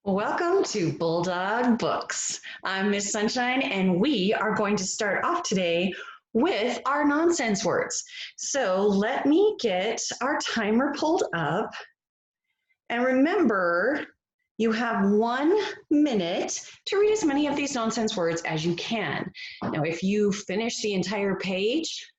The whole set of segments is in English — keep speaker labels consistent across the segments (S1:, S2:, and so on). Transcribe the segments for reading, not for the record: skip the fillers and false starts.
S1: Welcome to Bulldog Books. I'm Miss Sunshine, and we are going to start off today with our nonsense words. So let me get our timer pulled up. And remember, you have 1 minute to read as many of these nonsense words as you can. Now, if you finish the entire page,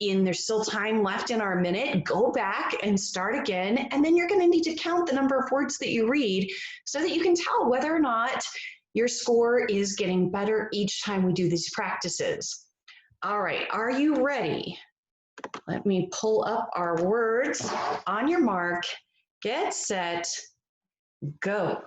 S1: and there's still time left in our minute, go back and start again. And then you're going to need to count the number of words that you read so that you can tell whether or not your score is getting better each time we do these practices. All right, are you ready? Let me pull up our words. On your mark, get set, go.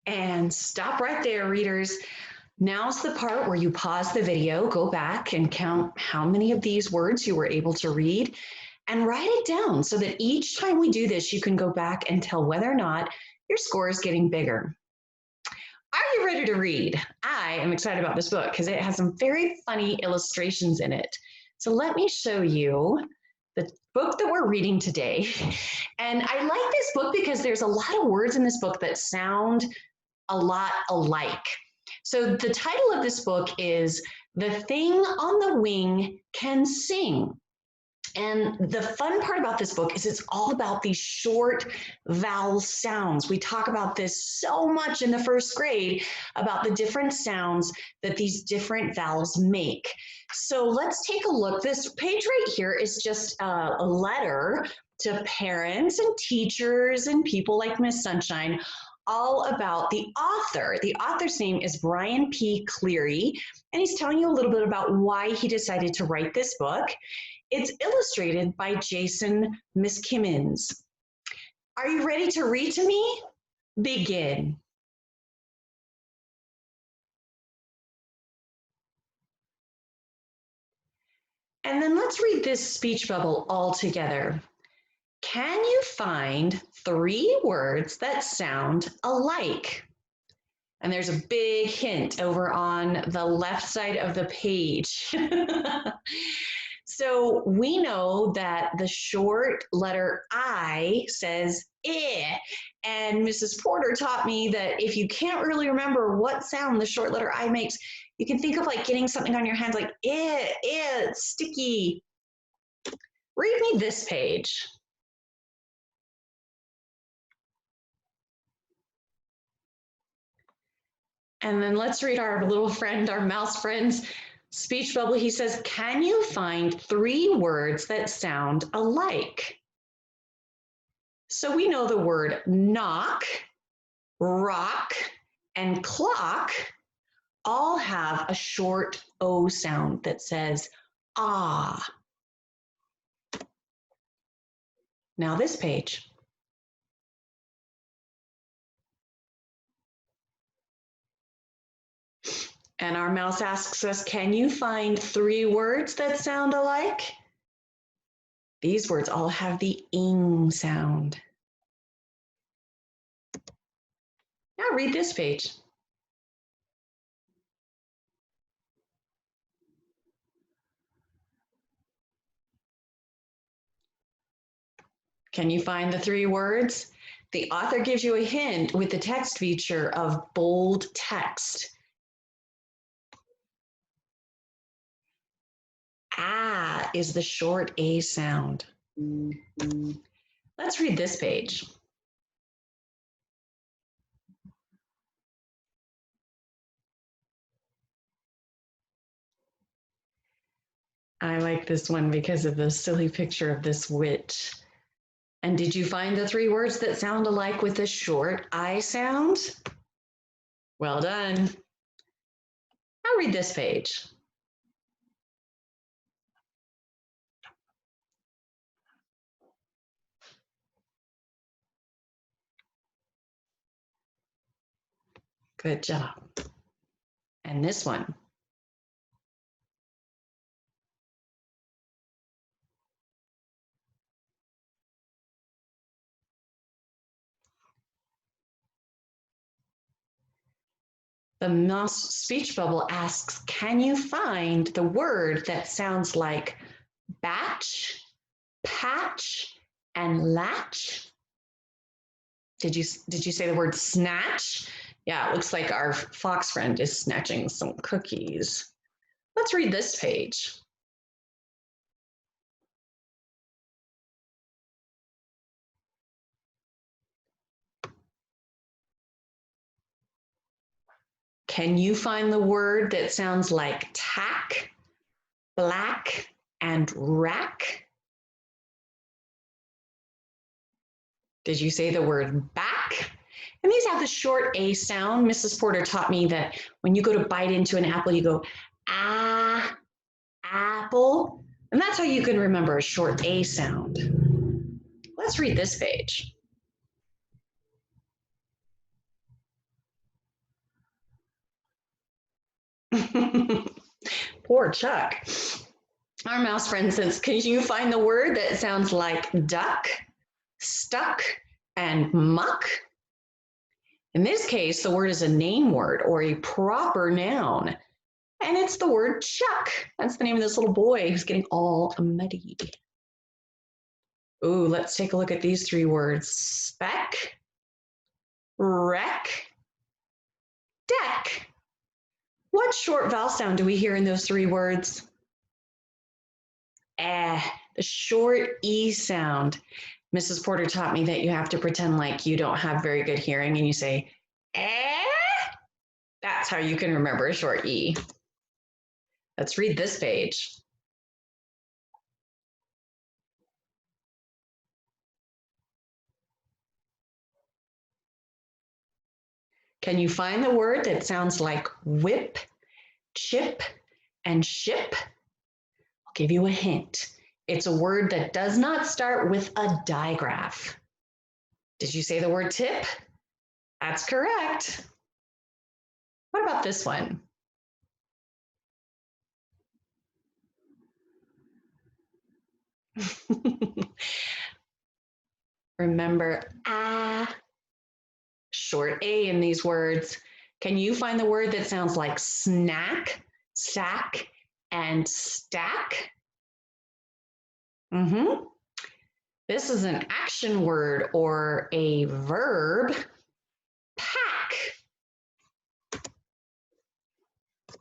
S1: And stop right there, readers. Now's the part where you pause the video, go back and count how many of these words you were able to read and write it down so that each time we do this, you can go back and tell whether or not your score is getting bigger. Are you ready to read? I am excited about this book because it has some very funny illustrations in it. So let me show you the book that we're reading today. And I like this book because there's a lot of words in this book that sound a lot alike. So the title of this book is The Thing on the Wing Can Sing. And the fun part about this book is it's all about these short vowel sounds. We talk about this so much in the first grade about the different sounds that these different vowels make. So let's take a look. This page right here is just a letter to parents and teachers and people like Miss Sunshine, all about the author. The author's name is Brian P. Cleary, and he's telling you a little bit about why he decided to write this book. It's illustrated by Jason Miskimmins. Are you ready to read to me? Begin. And then let's read this speech bubble all together. Can you find 3 words that sound alike? And there's a big hint over on the left side of the page. So we know that the short letter I says eh, and Mrs. Porter taught me that if you can't really remember what sound the short letter I makes, you can think of like getting something on your hands like it's sticky. Read me this page. And then let's read our little friend, our mouse friend's speech bubble. He says, can you find 3 words that sound alike? So we know the word knock, rock, and clock all have a short O sound that says ah. Now this page. And our mouse asks us, can you find 3 words that sound alike? These words all have the ing sound. Now read this page. Can you find the 3 words? The author gives you a hint with the text feature of bold text. Ah is the short A sound. Let's read this page. I like this one because of the silly picture of this witch. And did you find the three words that sound alike with the short I sound? Well done. Now read this page. Good job. And this one. The mouse speech bubble asks, can you find the word that sounds like batch, patch, and latch? Did you say the word snatch? Yeah, it looks like our fox friend is snatching some cookies. Let's read this page. Can you find the word that sounds like tack, black, and rack? Did you say the word back? And these have the short A sound. Mrs. Porter taught me that when you go to bite into an apple, you go, ah, apple. And that's how you can remember a short A sound. Let's read this page. Poor Chuck. Our mouse friend says, can you find the word that sounds like duck, stuck, and muck? In this case, the word is a name word or a proper noun. And it's the word Chuck. That's the name of this little boy who's getting all muddy. Ooh, let's take a look at these three words. Speck, wreck, deck. What short vowel sound do we hear in those three words? The short E sound. Mrs. Porter taught me that you have to pretend like you don't have very good hearing and you say, eh. That's how you can remember a short E. Let's read this page. Can you find the word that sounds like whip, chip, and ship? I'll give you a hint. It's a word that does not start with a digraph. Did you say the word tip? That's correct. What about this one? Remember, short A in these words. Can you find the word that sounds like snack, sack, and stack? This is an action word or a verb. Pack.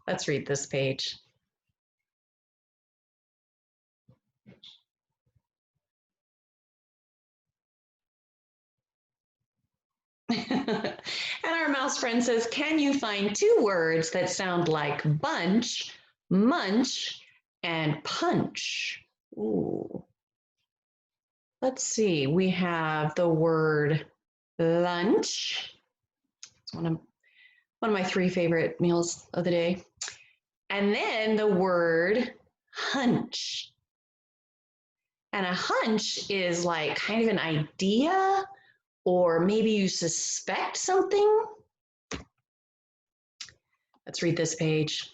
S1: Let's read this page. And our mouse friend says, can you find two words that sound like bunch, munch, and punch? Ooh. Let's see, we have the word lunch. It's one of my three favorite meals of the day. And then the word hunch. And a hunch is like kind of an idea, or maybe you suspect something. Let's read this page.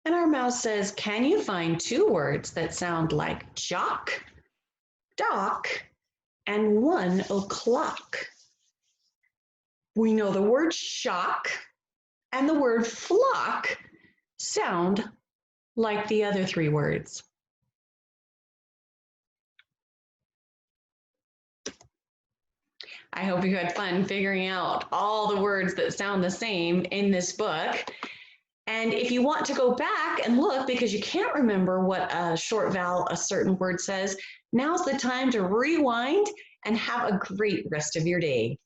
S1: And our mouse says, can you find two words that sound like jock, dock, and 1 o'clock? We know the word shock and the word flock sound like the other three words. I hope you had fun figuring out all the words that sound the same in this book. And if you want to go back and look because you can't remember what a short vowel a certain word says, now's the time to rewind and have a great rest of your day.